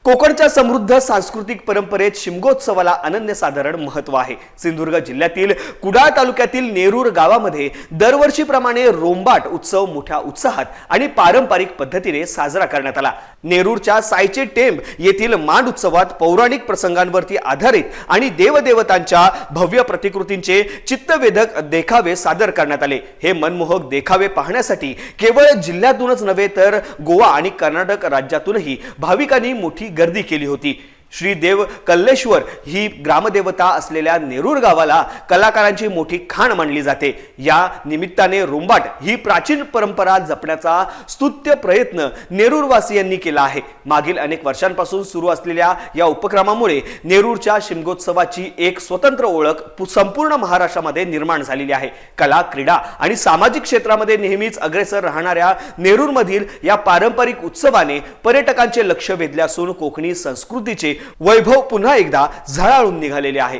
कोकणच्या समृद्ध सांस्कृतिक परंपरेत शिमगोत्सवाला अनन्यसाधारण महत्त्व आहे। सिंधुदुर्ग जिल्ह्यातील कुडाळ तालुक्यातील नेरूर गावामध्ये दरवर्षीप्रमाणे रोंबाट उत्सव मोठ्या उत्साहात आणि पारंपरिक पद्धतीने साजरा करण्यात आला। नेरूरच्या सायचे टेंब येथील मांड उत्सवात पौराणिक प्रसंगांवरती आधारित आणि देवदेवतांच्या भव्य प्रतिकृतींचे चित्तवेधक देखावे सादर करण्यात आले। हे मनमोहक देखावे पाहण्यासाठी केवळ जिल्ह्यातूनच नव्हे तर गोवा आणि कर्नाटक राज्यातूनही भाविकांनी मोठी गर्दी केली होती। श्री देव कल्लेश्वर ही ग्रामदेवता असलेल्या नेरूर गावाला कलाकारांची मोठी खाण मानली जाते। या निमित्ताने रोंबाट ही प्राचीन परंपरा जपण्याचा स्तुत्य प्रयत्न नेरूरवासियांनी केला आहे। मागील अनेक वर्षांपासून सुरू असलेल्या या उपक्रमामुळे नेरूरच्या शिमगोत्सवाची एक स्वतंत्र ओळख संपूर्ण महाराष्ट्रामध्ये निर्माण झालेली आहे। कला, क्रीडा आणि सामाजिक क्षेत्रामध्ये नेहमीच अग्रेसर राहणाऱ्या नेरूरमधील या पारंपरिक उत्सवाने पर्यटकांचे लक्ष वेधले असून कोकणी संस्कृतीचे वैभव पुन्हा एकदा झळाळून निघालेले आहे।